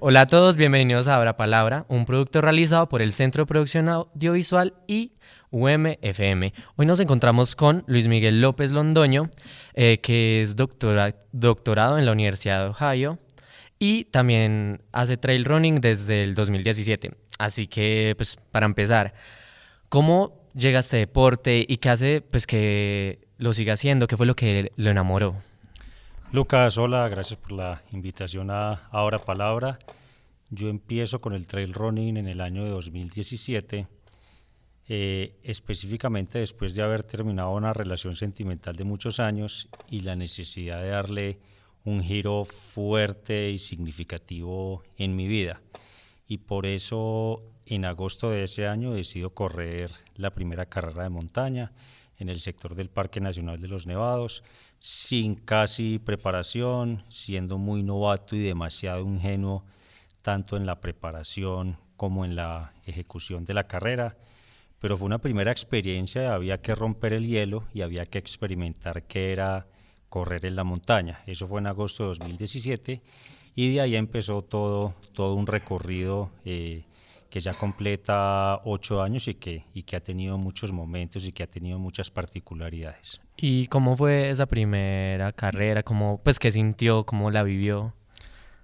Hola a todos, bienvenidos a Abra Palabra, un producto realizado por el Centro de Producción Audiovisual y UMFM. Hoy nos encontramos con Luis Miguel López Londoño, que es doctorado en la Universidad de Ohio y también hace trail running desde el 2017. Así que, pues, para empezar, ¿cómo llega a este deporte y qué hace, pues, que lo siga haciendo? ¿Qué fue lo que lo enamoró? Lucas, hola, gracias por la invitación a Ahora Palabra. Yo empiezo con el trail running en el año de 2017, específicamente después de haber terminado una relación sentimental de muchos años y la necesidad de darle un giro fuerte y significativo en mi vida. Y por eso en agosto de ese año decido correr la primera carrera de montaña en el sector del Parque Nacional de los Nevados, sin casi preparación, siendo muy novato y demasiado ingenuo tanto en la preparación como en la ejecución de la carrera, pero fue una primera experiencia, había que romper el hielo y había que experimentar qué era correr en la montaña. Eso fue en agosto de 2017 y de ahí empezó todo un recorrido que ya completa 8 años y que ha tenido muchos momentos y que ha tenido muchas particularidades. ¿Y cómo fue esa primera carrera? ¿Cómo, pues, qué sintió? ¿Cómo la vivió?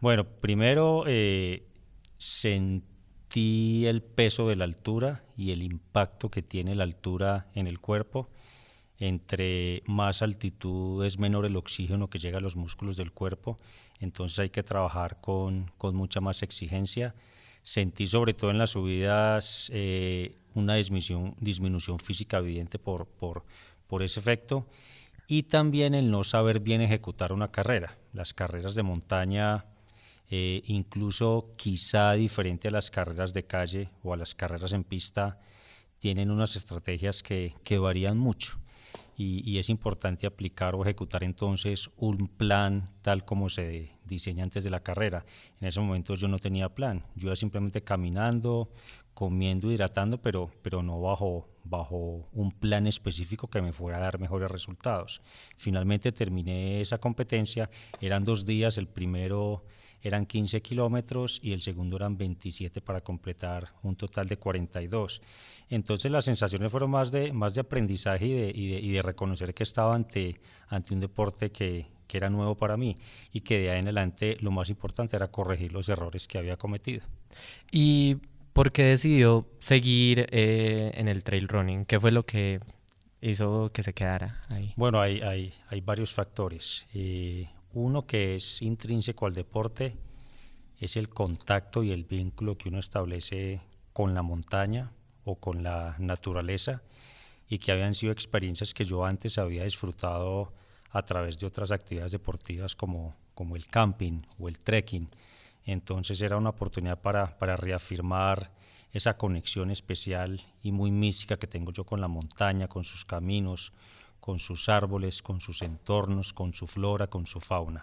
Bueno, primero sentí el peso de la altura y el impacto que tiene la altura en el cuerpo. Entre más altitud es menor el oxígeno que llega a los músculos del cuerpo, entonces hay que trabajar con mucha más exigencia. Sentí sobre todo en las subidas una disminución física evidente por ese efecto y también el no saber bien ejecutar una carrera. Las carreras de montaña, incluso quizá diferente a las carreras de calle o a las carreras en pista, tienen unas estrategias que varían mucho y es importante aplicar o ejecutar entonces un plan tal como se diseña antes de la carrera. En ese momento yo no tenía plan, yo iba simplemente caminando, comiendo, hidratando, pero no bajo un plan específico que me fuera a dar mejores resultados. Finalmente terminé esa competencia, eran 2 días, el primero eran 15 kilómetros y el segundo eran 27 para completar un total de 42. Entonces las sensaciones fueron más de aprendizaje y de reconocer que estaba ante un deporte que era nuevo para mí y que de ahí en adelante lo más importante era corregir los errores que había cometido. ¿Y por qué decidió seguir en el trail running? ¿Qué fue lo que hizo que se quedara ahí? Bueno, hay varios factores. Uno que es intrínseco al deporte es el contacto y el vínculo que uno establece con la montaña o con la naturaleza y que habían sido experiencias que yo antes había disfrutado a través de otras actividades deportivas como el camping o el trekking. Entonces era una oportunidad para reafirmar esa conexión especial y muy mística que tengo yo con la montaña, con sus caminos, con sus árboles, con sus entornos, con su flora, con su fauna.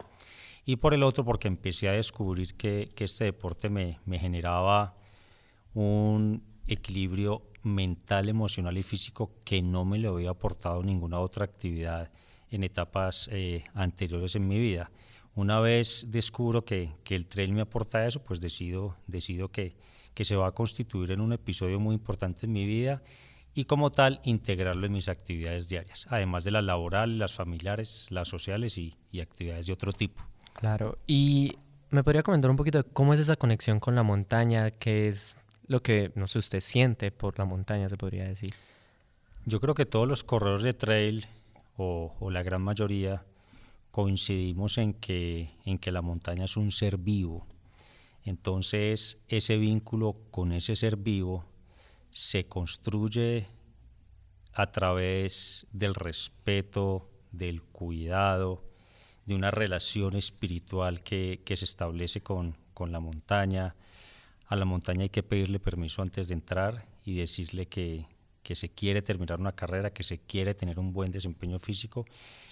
Y por el otro, porque empecé a descubrir que este deporte me generaba un equilibrio mental, emocional y físico que no me lo había aportado ninguna otra actividad en etapas anteriores en mi vida. Una vez descubro que el trail me aporta eso, pues decido que se va a constituir en un episodio muy importante en mi vida y como tal integrarlo en mis actividades diarias, además de las laborales, las familiares, las sociales y actividades de otro tipo. Claro. ¿Y me podría comentar un poquito de cómo es esa conexión con la montaña? ¿Qué es lo que, no sé, usted siente por la montaña, se podría decir? Yo creo que todos los corredores de trail o la gran mayoría coincidimos en que la montaña es un ser vivo. Entonces ese vínculo con ese ser vivo se construye a través del respeto, del cuidado, de una relación espiritual que se establece con la montaña. A la montaña hay que pedirle permiso antes de entrar y decirle que se quiere terminar una carrera, que se quiere tener un buen desempeño físico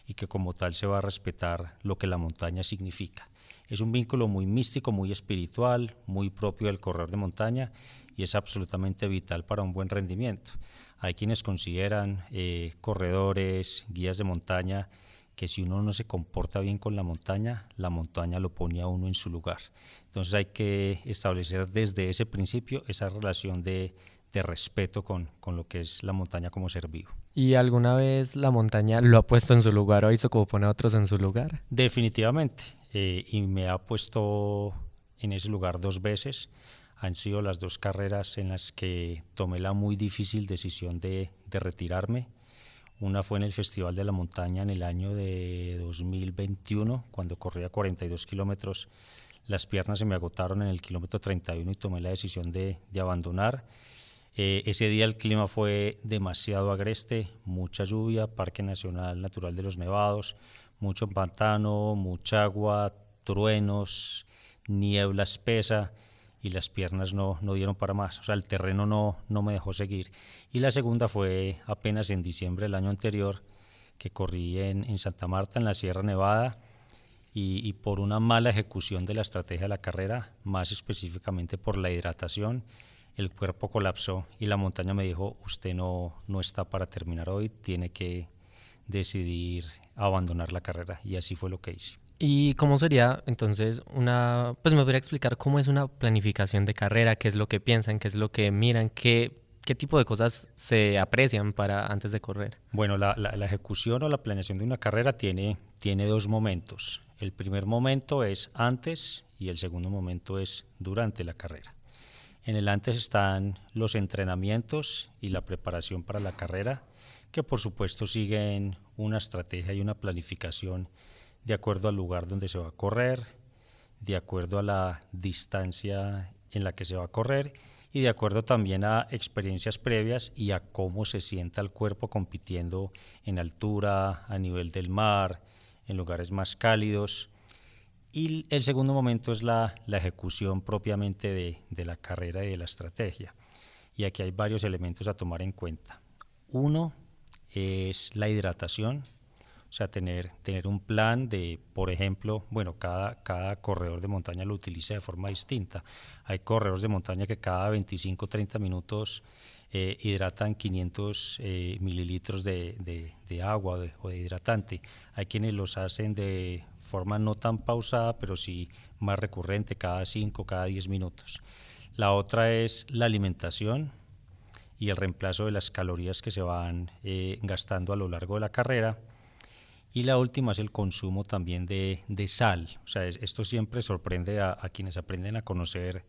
y que como tal se va a respetar lo que la montaña significa. Es un vínculo muy místico, muy espiritual, muy propio del corredor de montaña y es absolutamente vital para un buen rendimiento. Hay quienes consideran corredores, guías de montaña que si uno no se comporta bien con la montaña lo pone a uno en su lugar. Entonces hay que establecer desde ese principio esa relación de respeto con lo que es la montaña como ser vivo. ¿Y alguna vez la montaña lo ha puesto en su lugar o hizo como pone a otros en su lugar? Definitivamente, y me ha puesto en ese lugar 2 veces. Han sido las 2 carreras en las que tomé la muy difícil decisión de retirarme. Una fue en el Festival de la Montaña en el año de 2021, cuando corría 42 kilómetros. Las piernas se me agotaron en el kilómetro 31 y tomé la decisión de abandonar. Ese día el clima fue demasiado agreste, mucha lluvia, Parque Nacional Natural de los Nevados, mucho pantano, mucha agua, truenos, niebla espesa y las piernas no dieron para más. O sea, el terreno no me dejó seguir. Y la segunda fue apenas en diciembre del año anterior, que corrí en Santa Marta, en la Sierra Nevada, y por una mala ejecución de la estrategia de la carrera, más específicamente por la hidratación, el cuerpo colapsó y la montaña me dijo, usted no está para terminar hoy, tiene que decidir abandonar la carrera, y así fue lo que hice. ¿Y cómo sería entonces pues me podría explicar cómo es una planificación de carrera, qué es lo que piensan, qué es lo que miran, qué tipo de cosas se aprecian para antes de correr? Bueno, la ejecución o la planeación de una carrera tiene 2 momentos. El primer momento es antes y el segundo momento es durante la carrera. En el antes están los entrenamientos y la preparación para la carrera, que por supuesto siguen una estrategia y una planificación de acuerdo al lugar donde se va a correr, de acuerdo a la distancia en la que se va a correr y de acuerdo también a experiencias previas y a cómo se sienta el cuerpo compitiendo en altura, a nivel del mar, en lugares más cálidos. Y el segundo momento es la ejecución propiamente de la carrera y de la estrategia. Y aquí hay varios elementos a tomar en cuenta. Uno es la hidratación, o sea, tener un plan de, por ejemplo, bueno, cada corredor de montaña lo utiliza de forma distinta. Hay corredores de montaña que cada 25 o 30 minutos hidratan 500 mililitros de agua o de hidratante. Hay quienes los hacen de forma no tan pausada, pero sí más recurrente, cada 5, cada 10 minutos. La otra es la alimentación y el reemplazo de las calorías que se van gastando a lo largo de la carrera. Y la última es el consumo también de sal. O sea, esto siempre sorprende a quienes aprenden a conocer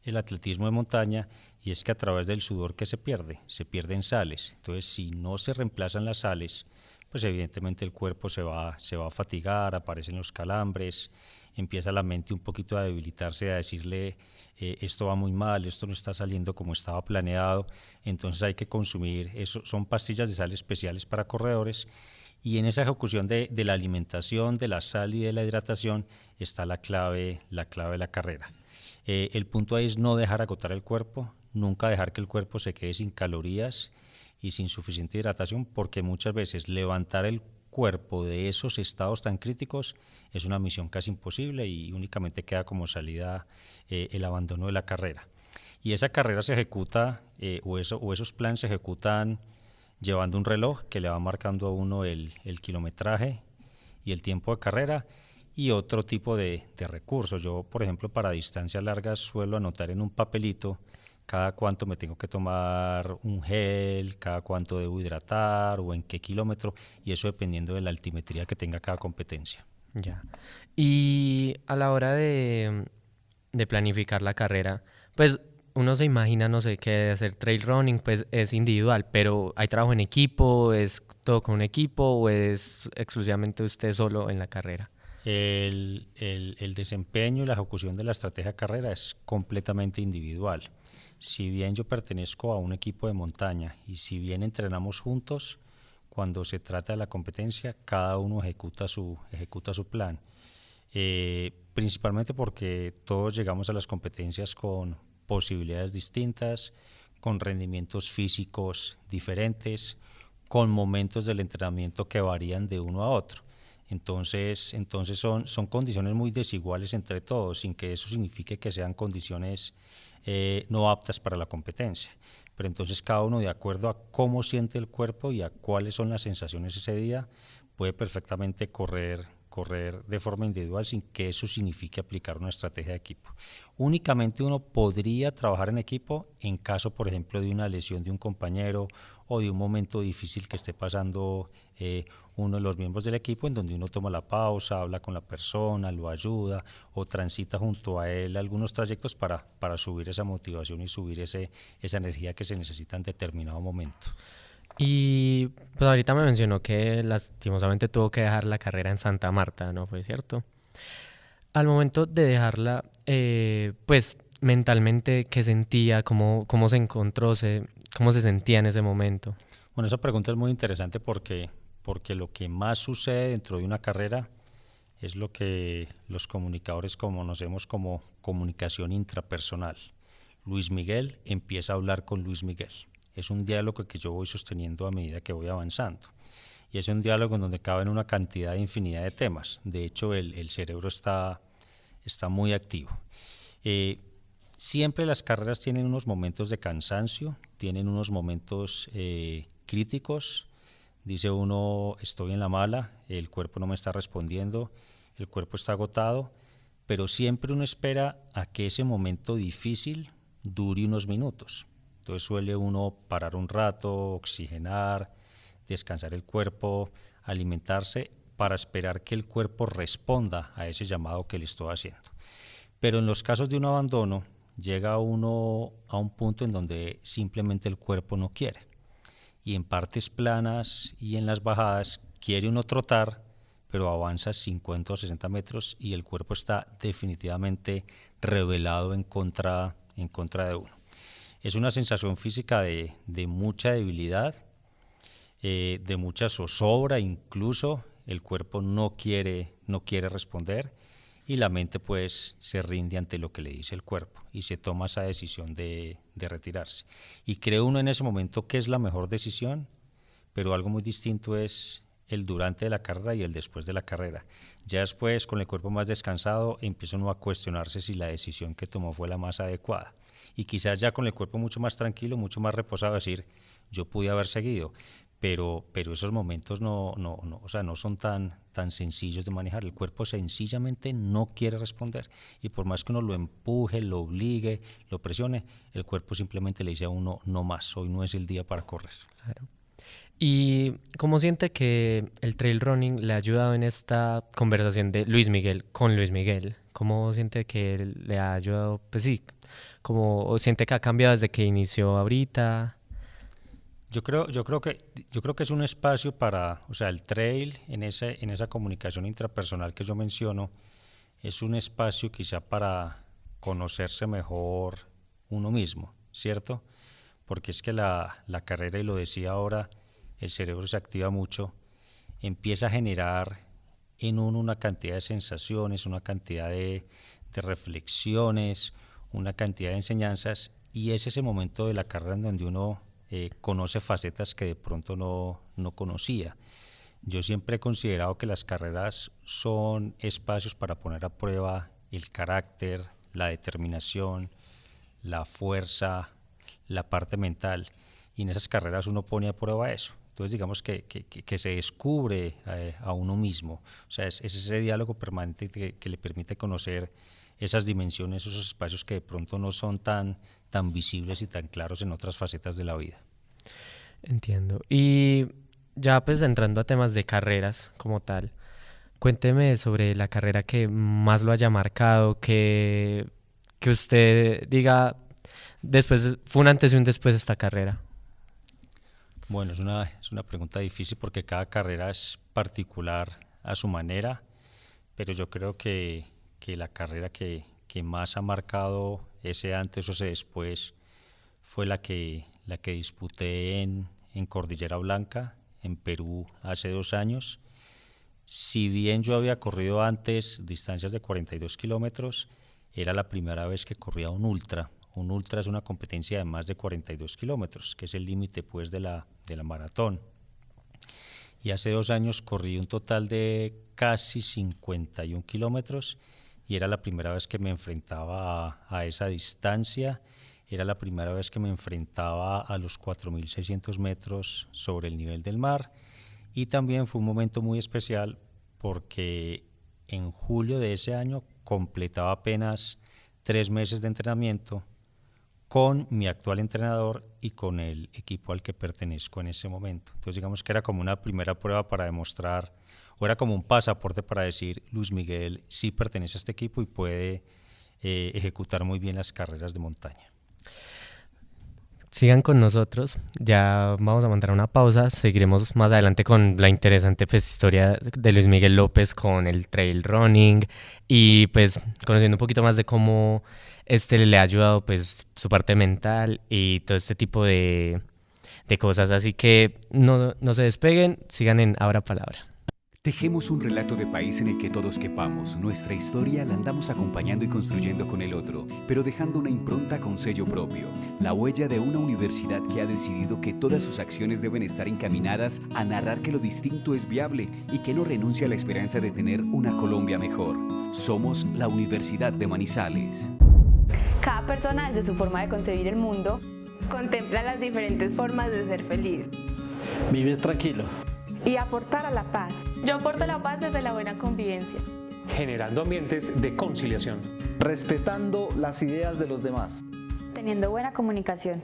el atletismo de montaña, y es que a través del sudor que se pierden sales. Entonces, si no se reemplazan las sales, pues evidentemente el cuerpo se va a fatigar, aparecen los calambres, empieza la mente un poquito a debilitarse, a decirle esto va muy mal, esto no está saliendo como estaba planeado. Entonces hay que consumir, eso son pastillas de sal especiales para corredores. Y en esa ejecución de la alimentación, de la sal y de la hidratación está la clave de la carrera. El punto ahí es no dejar agotar el cuerpo, nunca dejar que el cuerpo se quede sin calorías y sin suficiente hidratación, porque muchas veces levantar el cuerpo de esos estados tan críticos es una misión casi imposible y únicamente queda como salida el abandono de la carrera. Y esa carrera se ejecuta, o esos planes se ejecutan llevando un reloj que le va marcando a uno el kilometraje y el tiempo de carrera, y otro tipo de recursos. Yo, por ejemplo, para distancias largas suelo anotar en un papelito cada cuánto me tengo que tomar un gel, cada cuánto debo hidratar o en qué kilómetro, y eso dependiendo de la altimetría que tenga cada competencia. Ya. Y a la hora de planificar la carrera, pues uno se imagina, no sé, que hacer trail running pues es individual, pero ¿hay trabajo en equipo? ¿Es todo con un equipo o es exclusivamente usted solo en la carrera? El desempeño y la ejecución de la estrategia de carrera es completamente individual. Si bien yo pertenezco a un equipo de montaña y si bien entrenamos juntos, cuando se trata de la competencia, cada uno ejecuta su plan. Principalmente porque todos llegamos a las competencias con posibilidades distintas, con rendimientos físicos diferentes, con momentos del entrenamiento que varían de uno a otro. Entonces son condiciones muy desiguales entre todos, sin que eso signifique que sean condiciones no aptas para la competencia. Pero entonces cada uno, de acuerdo a cómo siente el cuerpo y a cuáles son las sensaciones ese día, puede perfectamente correr de forma individual sin que eso signifique aplicar una estrategia de equipo. Únicamente uno podría trabajar en equipo en caso, por ejemplo, de una lesión de un compañero o de un momento difícil que esté pasando uno de los miembros del equipo, en donde uno toma la pausa, habla con la persona, lo ayuda o transita junto a él algunos trayectos para subir esa motivación y subir esa energía que se necesita en determinado momento. Y pues ahorita me mencionó que lastimosamente tuvo que dejar la carrera en Santa Marta, ¿no fue cierto? Al momento de dejarla, pues mentalmente, ¿qué sentía? ¿Cómo se encontró? ¿Cómo se sentía en ese momento? Bueno, esa pregunta es muy interesante porque lo que más sucede dentro de una carrera es lo que los comunicadores conocemos como comunicación intrapersonal. Luis Miguel empieza a hablar con Luis Miguel. Es un diálogo que yo voy sosteniendo a medida que voy avanzando. Y es un diálogo en donde caben una cantidad de infinidad de temas. De hecho, el cerebro está muy activo. Siempre las carreras tienen unos momentos de cansancio, tienen unos momentos críticos. Dice uno, estoy en la mala, el cuerpo no me está respondiendo, el cuerpo está agotado, pero siempre uno espera a que ese momento difícil dure unos minutos. Entonces suele uno parar un rato, oxigenar, descansar el cuerpo, alimentarse para esperar que el cuerpo responda a ese llamado que le estoy haciendo. Pero en los casos de un abandono, llega uno a un punto en donde simplemente el cuerpo no quiere. Y en partes planas y en las bajadas quiere uno trotar, pero avanza 50 o 60 metros y el cuerpo está definitivamente rebelado en contra de uno. Es una sensación física de mucha debilidad, de mucha zozobra, incluso el cuerpo no quiere responder y la mente pues se rinde ante lo que le dice el cuerpo y se toma esa decisión de retirarse. Y cree uno en ese momento que es la mejor decisión, pero algo muy distinto es el durante de la carrera y el después de la carrera. Ya después, con el cuerpo más descansado, empieza uno a cuestionarse si la decisión que tomó fue la más adecuada. Y quizás ya con el cuerpo mucho más tranquilo, mucho más reposado, decir, yo pude haber seguido, pero esos momentos o sea, no son tan sencillos de manejar. El cuerpo sencillamente no quiere responder y por más que uno lo empuje, lo obligue, lo presione, el cuerpo simplemente le dice a uno, no más, hoy no es el día para correr. Claro. ¿Y cómo siente que el trail running le ha ayudado en esta conversación de Luis Miguel con Luis Miguel? ¿Cómo siente que le ha ayudado? Pues sí, ¿cómo siente que ha cambiado desde que inició ahorita? Yo creo que es un espacio para, o sea, el trail en esa comunicación intrapersonal que yo menciono, es un espacio quizá para conocerse mejor uno mismo, ¿cierto? Porque es que la carrera, y lo decía ahora, el cerebro se activa mucho, empieza a generar en uno una cantidad de sensaciones, una cantidad de reflexiones, una cantidad de enseñanzas, y es ese momento de la carrera en donde uno conoce facetas que de pronto no conocía. Yo siempre he considerado que las carreras son espacios para poner a prueba el carácter, la determinación, la fuerza, la parte mental, y en esas carreras uno pone a prueba eso. Entonces digamos que se descubre a uno mismo, o sea, es ese diálogo permanente que le permite conocer esas dimensiones, esos espacios que de pronto no son tan visibles y tan claros en otras facetas de la vida. Entiendo. Y ya pues entrando a temas de carreras como tal, cuénteme sobre la carrera que más lo haya marcado, que usted diga, después, fue un antes y un después de esta carrera. Bueno, es una pregunta difícil porque cada carrera es particular a su manera, pero yo creo que la carrera que más ha marcado ese antes o ese después fue la que disputé en Cordillera Blanca, en Perú, hace 2 años. Si bien yo había corrido antes distancias de 42 kilómetros, era la primera vez que corría un ultra. Un ultra es una competencia de más de 42 kilómetros, que es el límite pues de la maratón. Y hace 2 años corrí un total de casi 51 kilómetros y era la primera vez que me enfrentaba a esa distancia. Era la primera vez que me enfrentaba a los 4.600 metros sobre el nivel del mar Y también fue un momento muy especial porque en julio de ese año completaba apenas 3 meses de entrenamiento con mi actual entrenador y con el equipo al que pertenezco en ese momento. Entonces digamos que era como una primera prueba para demostrar, o era como un pasaporte para decir, Luis Miguel sí pertenece a este equipo y puede ejecutar muy bien las carreras de montaña. Sigan con nosotros, ya vamos a mandar una pausa, seguiremos más adelante con la interesante pues, historia de Luis Miguel López con el trail running y pues conociendo un poquito más de cómo le ha ayudado pues su parte mental y todo este tipo de cosas, así que no se despeguen, sigan en Abra Palabra. Tejemos un relato de país en el que todos quepamos. Nuestra historia la andamos acompañando y construyendo con el otro, pero dejando una impronta con sello propio. La huella de una universidad que ha decidido que todas sus acciones deben estar encaminadas a narrar que lo distinto es viable y que no renuncia a la esperanza de tener una Colombia mejor. Somos la Universidad de Manizales. Cada persona, desde su forma de concebir el mundo, contempla las diferentes formas de ser feliz. Vivir tranquilo. Y aportar a la paz. Yo aporto la paz desde la buena convivencia. Generando ambientes de conciliación. Respetando las ideas de los demás. Teniendo buena comunicación.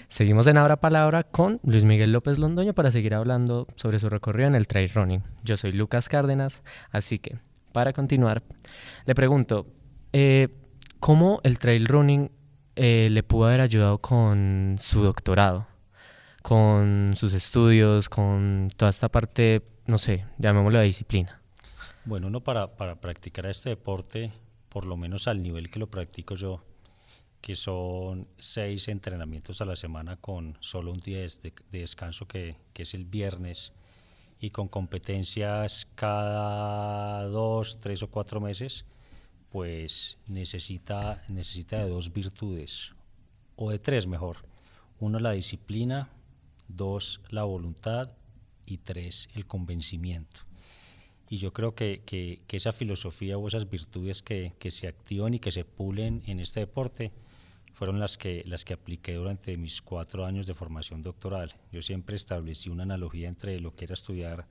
Seguimos en Abra Palabra con Luis Miguel López Londoño para seguir hablando sobre su recorrido en el trail running. Yo soy Lucas Cárdenas, así que para continuar, le pregunto, ¿cómo el trail running le pudo haber ayudado con su doctorado, con sus estudios, con toda esta parte, no sé, llamémoslo de disciplina? Bueno, uno para practicar este deporte, por lo menos al nivel que lo practico yo, que son 6 entrenamientos a la semana con solo un día de descanso que es el viernes y con competencias cada 2, 3 o 4 meses, pues necesita de 2 virtudes, o de 3 mejor. 1, la disciplina, 2, la voluntad y 3, el convencimiento. Y yo creo que esa filosofía o esas virtudes que se activan y que se pulen en este deporte fueron las que apliqué durante mis 4 años de formación doctoral. Yo siempre establecí una analogía entre lo que era estudiar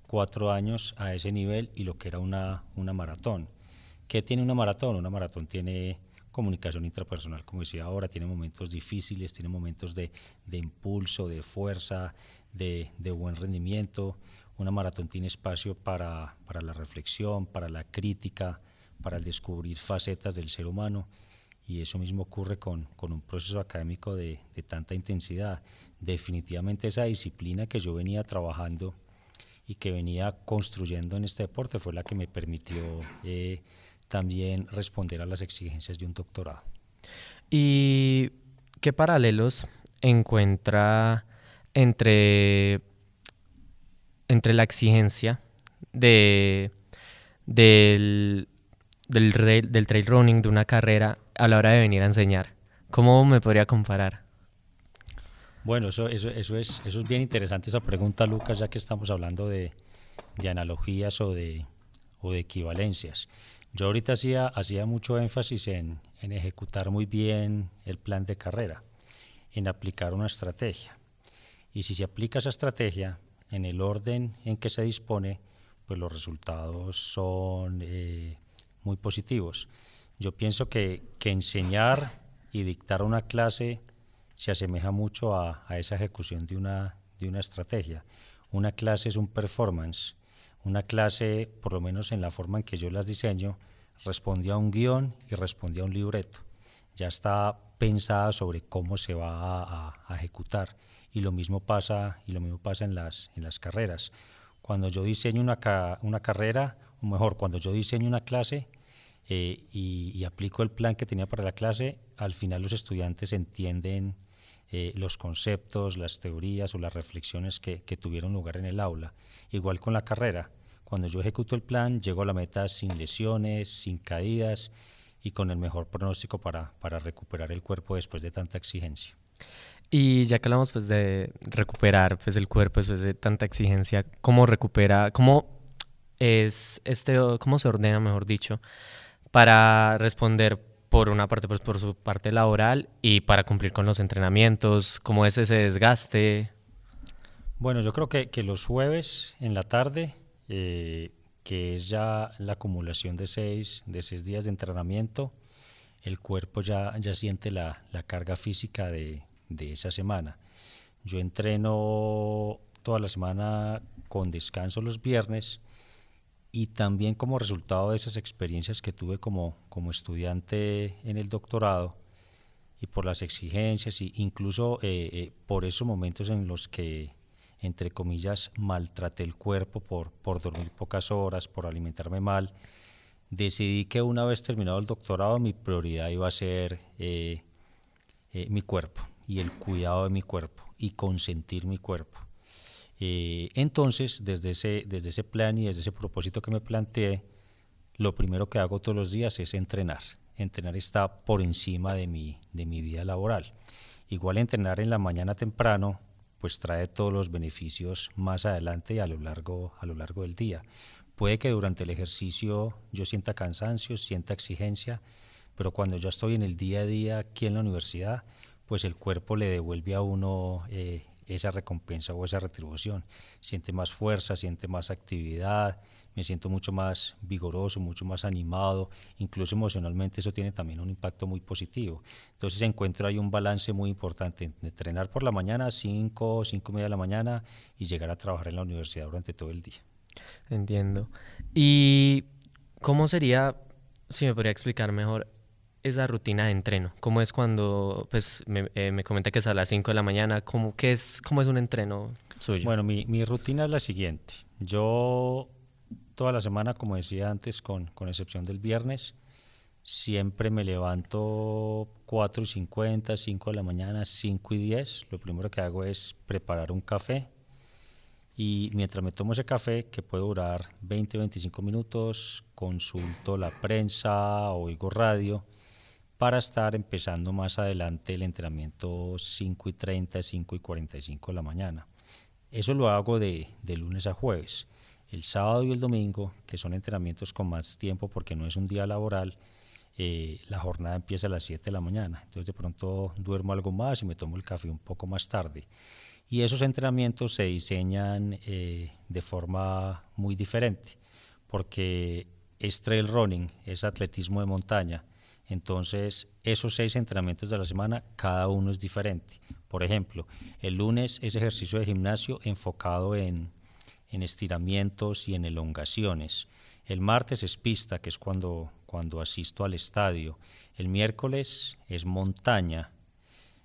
4 años a ese nivel y lo que era una maratón. ¿Qué tiene una maratón? Una maratón tiene comunicación intrapersonal, como decía ahora, tiene momentos difíciles, tiene momentos de impulso, de fuerza, de buen rendimiento. Una maratón tiene espacio para la reflexión, para la crítica, para el descubrir facetas del ser humano. Y eso mismo ocurre con un proceso académico de tanta intensidad. Definitivamente esa disciplina que yo venía trabajando y que venía construyendo en este deporte fue la que me permitió también responder a las exigencias de un doctorado. ¿Y qué paralelos encuentra entre la exigencia del trail running, de una carrera, a la hora de venir a enseñar? ¿Cómo me podría comparar? Bueno, eso es bien interesante esa pregunta, Lucas, ya que estamos hablando de analogías o de equivalencias. Yo ahorita hacía mucho énfasis en ejecutar muy bien el plan de carrera, en aplicar una estrategia. Y si se aplica esa estrategia en el orden en que se dispone, pues los resultados son muy positivos. Yo pienso que enseñar y dictar una clase se asemeja mucho a esa ejecución de una estrategia. Una clase es un performance. Una clase, por lo menos en la forma en que yo las diseño, responde a un guión y responde a un libreto. Ya está pensada sobre cómo se va a ejecutar. Y lo mismo pasa en las carreras. Cuando yo diseño una carrera, o mejor, cuando yo diseño una clase y aplico el plan que tenía para la clase, al final los estudiantes entienden los conceptos, las teorías o las reflexiones que tuvieron lugar en el aula. Igual con la carrera. Cuando yo ejecuto el plan, llego a la meta sin lesiones, sin caídas y con el mejor pronóstico para recuperar el cuerpo después de tanta exigencia. Y ya que hablamos pues de recuperar pues el cuerpo después de tanta exigencia, cómo se ordena, mejor dicho, para responder por una parte pues por su parte laboral y para cumplir con los entrenamientos? ¿Cómo es ese desgaste? Bueno, yo creo que los jueves en la tarde, que es ya la acumulación de seis días de entrenamiento, el cuerpo ya siente la carga física de esa semana. Yo entreno toda la semana con descanso los viernes y también como resultado de esas experiencias que tuve como estudiante en el doctorado y por las exigencias e incluso por esos momentos en los que, entre comillas, maltraté el cuerpo por dormir pocas horas, por alimentarme mal, decidí que una vez terminado el doctorado mi prioridad iba a ser mi cuerpo y el cuidado de mi cuerpo y consentir mi cuerpo. Entonces, desde ese plan y desde ese propósito que me planteé, lo primero que hago todos los días es entrenar. Entrenar está por encima de mi vida laboral. Igual entrenar en la mañana temprano, pues trae todos los beneficios más adelante y a lo largo del día. Puede que durante el ejercicio yo sienta cansancio, sienta exigencia, pero cuando yo estoy en el día a día aquí en la universidad, pues el cuerpo le devuelve a uno esa recompensa o esa retribución. Siente más fuerza, siente más actividad, me siento mucho más vigoroso, mucho más animado, incluso emocionalmente eso tiene también un impacto muy positivo. Entonces encuentro ahí un balance muy importante de entrenar por la mañana, 5:30 de la mañana y llegar a trabajar en la universidad durante todo el día. Entiendo. ¿Y cómo sería, si me podría explicar mejor, esa rutina de entreno? ¿Cómo es cuando, pues, me comenta que es a las 5 de la mañana? ¿Cómo es un entreno suyo? Bueno, mi rutina es la siguiente. Yo toda la semana, como decía antes, con excepción del viernes, siempre me levanto 4:50, 5 de la mañana, 5:10. Lo primero que hago es preparar un café y mientras me tomo ese café, que puede durar 20-25 minutos, consulto la prensa, oigo radio, para estar empezando más adelante el entrenamiento 5:30, 5:45 de la mañana. Eso lo hago de lunes a jueves. El sábado y el domingo, que son entrenamientos con más tiempo porque no es un día laboral, la jornada empieza a las 7 de la mañana. Entonces de pronto duermo algo más y me tomo el café un poco más tarde. Y esos entrenamientos se diseñan de forma muy diferente porque es trail running, es atletismo de montaña. Entonces, esos 6 entrenamientos de la semana, cada uno es diferente. Por ejemplo, el lunes es ejercicio de gimnasio enfocado en estiramientos y en elongaciones. El martes es pista, que es cuando asisto al estadio. El miércoles es montaña.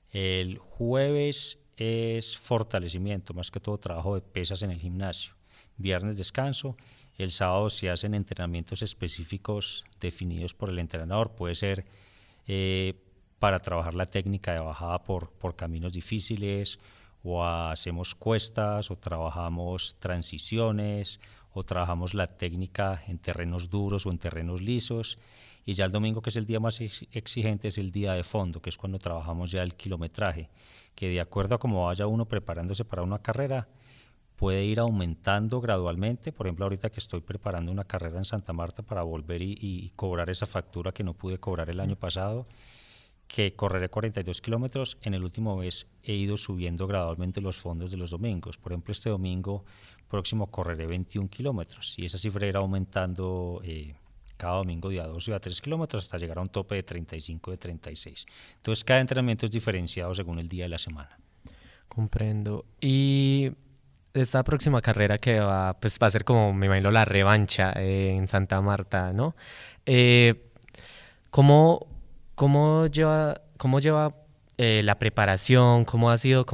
El jueves es fortalecimiento, más que todo trabajo de pesas en el gimnasio. Viernes descanso. El sábado se hacen entrenamientos específicos definidos por el entrenador. Puede ser para trabajar la técnica de bajada por caminos difíciles, o hacemos cuestas, o trabajamos transiciones, o trabajamos la técnica en terrenos duros o en terrenos lisos. Y ya el domingo, que es el día más exigente, es el día de fondo, que es cuando trabajamos ya el kilometraje, que de acuerdo a cómo vaya uno preparándose para una carrera, puede ir aumentando gradualmente. Por ejemplo, ahorita que estoy preparando una carrera en Santa Marta para volver y cobrar esa factura que no pude cobrar el año pasado, que correré 42 kilómetros, en el último mes he ido subiendo gradualmente los fondos de los domingos. Por ejemplo, este domingo próximo correré 21 kilómetros y esa cifra irá aumentando cada domingo de a 2 y a 3 kilómetros hasta llegar a un tope de 35, de 36. Entonces, cada entrenamiento es diferenciado según el día de la semana. Comprendo. Y esta próxima carrera que va a ser como, me imagino, la revancha en Santa Marta, ¿no? ¿Cómo lleva la preparación? ¿Cómo ha sido?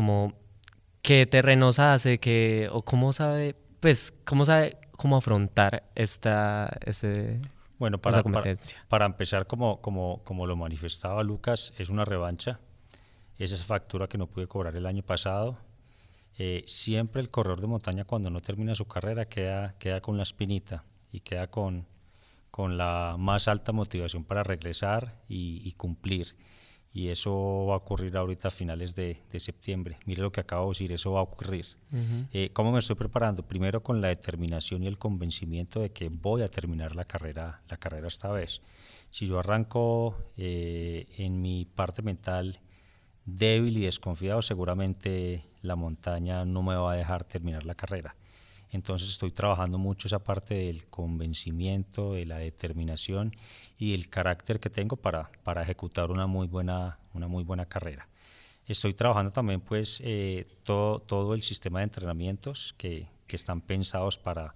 ¿Qué terrenos hace? ¿O cómo sabe cómo afrontar esa competencia? Para empezar, como lo manifestaba Lucas, es una revancha. Esa factura que no pude cobrar el año pasado. Siempre el corredor de montaña cuando no termina su carrera queda con la espinita y queda con la más alta motivación para regresar y cumplir. Y eso va a ocurrir ahorita a finales de septiembre. Mire lo que acabo de decir, eso va a ocurrir. ¿Cómo me estoy preparando? Primero con la determinación y el convencimiento de que voy a terminar la carrera esta vez. Si yo arranco en mi parte mental débil y desconfiado, seguramente la montaña no me va a dejar terminar la carrera. Entonces estoy trabajando mucho esa parte del convencimiento, de la determinación y el carácter que tengo para ejecutar una muy buena carrera. Estoy trabajando también pues todo el sistema de entrenamientos que están pensados para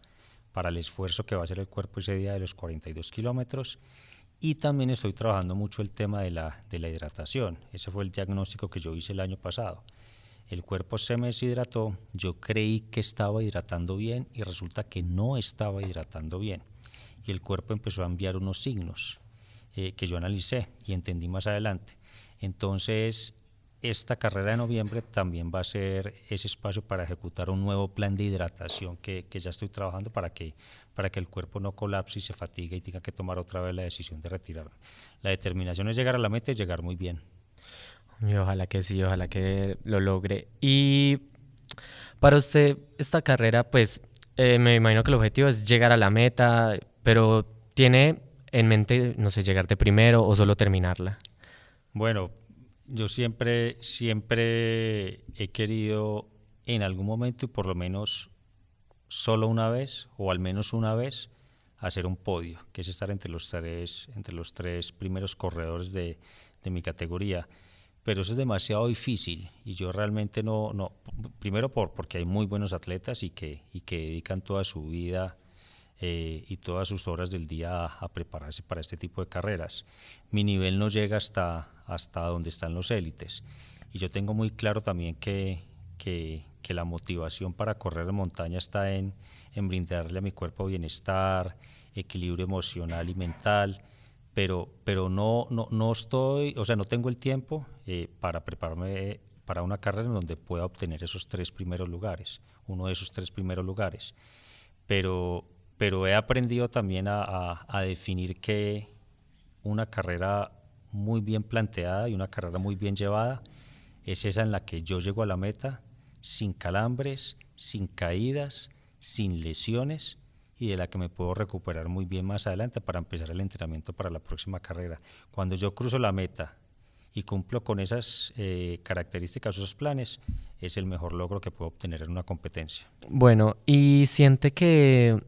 el esfuerzo que va a hacer el cuerpo ese día de los 42 kilómetros. Y también estoy trabajando mucho el tema de la hidratación. Ese fue el diagnóstico que yo hice el año pasado. El cuerpo se me deshidrató, yo creí que estaba hidratando bien y resulta que no estaba hidratando bien. Y el cuerpo empezó a enviar unos signos que yo analicé y entendí más adelante. Entonces, esta carrera de noviembre también va a ser ese espacio para ejecutar un nuevo plan de hidratación que ya estoy trabajando para que el cuerpo no colapse y se fatigue y tenga que tomar otra vez la decisión de retirarme. La determinación es llegar a la meta y llegar muy bien. Y ojalá que sí, ojalá que lo logre. Y para usted, esta carrera, pues me imagino que el objetivo es llegar a la meta, pero ¿tiene en mente, no sé, llegar de primero o solo terminarla? Bueno, yo siempre he querido en algún momento y por lo menos solo una vez o al menos una vez hacer un podio, que es estar entre los tres primeros corredores de mi categoría. Pero eso es demasiado difícil y yo realmente no primero porque hay muy buenos atletas y que dedican toda su vida y todas sus horas del día a prepararse para este tipo de carreras. Mi nivel no llega hasta donde están los élites y yo tengo muy claro también que la motivación para correr en montaña está en brindarle a mi cuerpo bienestar, equilibrio emocional y mental. Pero no estoy, o sea, no tengo el tiempo para prepararme para una carrera en donde pueda obtener esos 3 primeros lugares, uno de esos 3 primeros lugares. Pero he aprendido también a definir que una carrera muy bien planteada y una carrera muy bien llevada es esa en la que yo llego a la meta sin calambres, sin caídas, sin lesiones, y de la que me puedo recuperar muy bien más adelante para empezar el entrenamiento para la próxima carrera. Cuando yo cruzo la meta y cumplo con esas características, esos planes, es el mejor logro que puedo obtener en una competencia. Bueno, ¿y siente que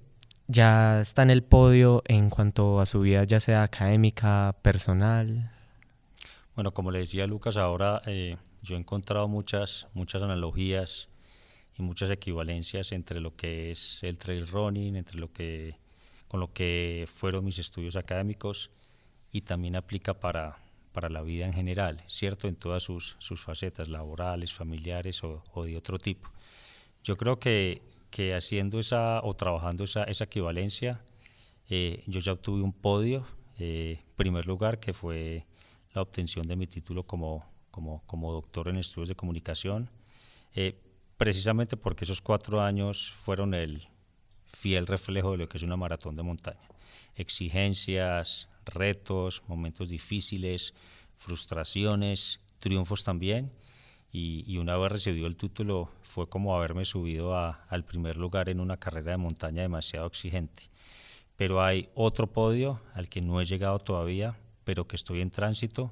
ya está en el podio en cuanto a su vida, ya sea académica, personal? Bueno, como le decía Lucas, ahora yo he encontrado muchas analogías y muchas equivalencias entre lo que es el trail running, con lo que fueron mis estudios académicos y también aplica para la vida en general, ¿cierto? En todas sus facetas laborales, familiares o de otro tipo. Yo creo que haciendo trabajando esa equivalencia, yo ya obtuve un podio, primer lugar, que fue la obtención de mi título como doctor en estudios de comunicación, precisamente porque esos 4 años fueron el fiel reflejo de lo que es una maratón de montaña. Exigencias, retos, momentos difíciles, frustraciones, triunfos también, y una vez recibido el título fue como haberme subido al primer lugar en una carrera de montaña demasiado exigente. Pero hay otro podio al que no he llegado todavía, pero que estoy en tránsito,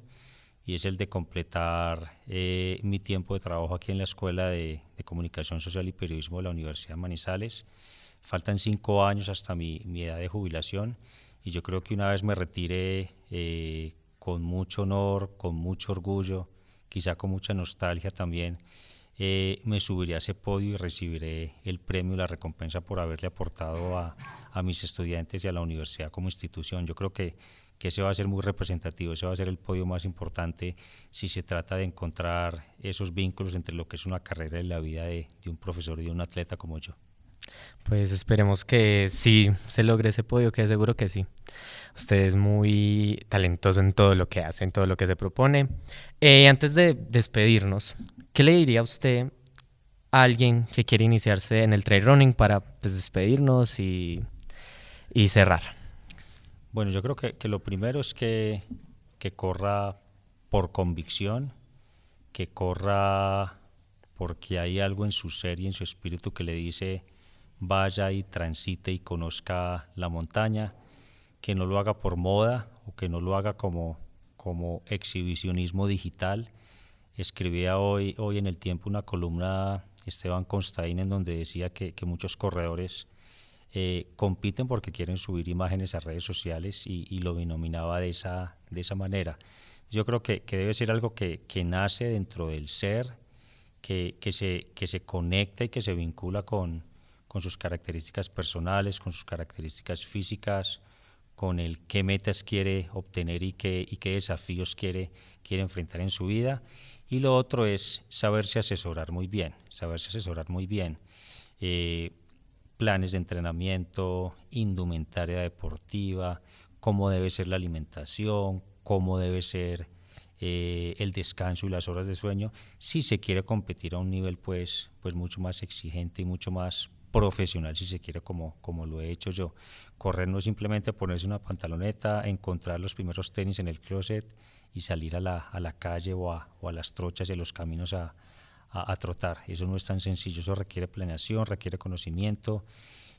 y es el de completar mi tiempo de trabajo aquí en la Escuela de Comunicación Social y Periodismo de la Universidad de Manizales. Faltan 5 años hasta mi edad de jubilación y yo creo que una vez me retire con mucho honor, con mucho orgullo, quizá con mucha nostalgia también, me subiré a ese podio y recibiré el premio y la recompensa por haberle aportado a mis estudiantes y a la universidad como institución. Yo creo que ese va a ser muy representativo, ese va a ser el podio más importante si se trata de encontrar esos vínculos entre lo que es una carrera y la vida de un profesor y de un atleta como yo. Pues esperemos que sí se logre ese podio, que seguro que sí. Usted es muy talentoso en todo lo que hace, en todo lo que se propone. Antes de despedirnos, ¿qué le diría a usted a alguien que quiere iniciarse en el trail running para pues, despedirnos y cerrar? Bueno, yo creo que lo primero es que corra por convicción, que corra porque hay algo en su ser y en su espíritu que le dice vaya y transite y conozca la montaña, que no lo haga por moda o que no lo haga como exhibicionismo digital. Escribía hoy en El Tiempo una columna Esteban Constaín en donde decía que muchos corredores compiten porque quieren subir imágenes a redes sociales y lo denominaba de esa manera. Yo creo que debe ser algo que nace dentro del ser, que se conecta y que se vincula con sus características personales, con sus características físicas, con el qué metas quiere obtener y qué desafíos quiere enfrentar en su vida. Y lo otro es saberse asesorar muy bien, planes de entrenamiento, indumentaria deportiva, cómo debe ser la alimentación, cómo debe ser el descanso y las horas de sueño, si se quiere competir a un nivel pues mucho más exigente y mucho más profesional, si se quiere, como lo he hecho yo. Correr no es simplemente ponerse una pantaloneta, encontrar los primeros tenis en el closet y salir a la calle o a las trochas y a los caminos a trotar. Eso no es tan sencillo, eso requiere planeación, requiere conocimiento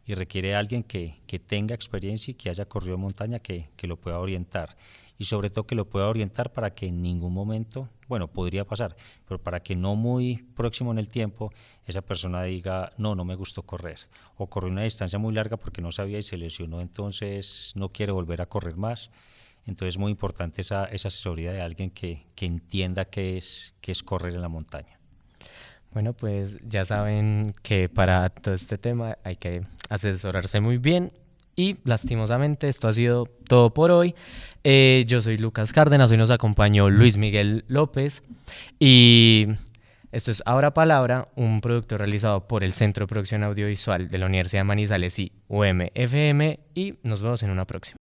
y requiere alguien que tenga experiencia y que haya corrido montaña, que lo pueda orientar. Y sobre todo que lo pueda orientar para que en ningún momento, bueno, podría pasar, pero para que no muy próximo en el tiempo esa persona diga, no me gustó correr, o corrí una distancia muy larga porque no sabía y se lesionó, entonces no quiere volver a correr más. Entonces es muy importante esa asesoría de alguien que entienda qué es correr en la montaña. Bueno, pues ya saben que para todo este tema hay que asesorarse muy bien. Y lastimosamente esto ha sido todo por hoy. Yo soy Lucas Cárdenas, hoy nos acompañó Luis Miguel López y esto es Ahora Palabra, un producto realizado por el Centro de Producción Audiovisual de la Universidad de Manizales y UMFM, y nos vemos en una próxima.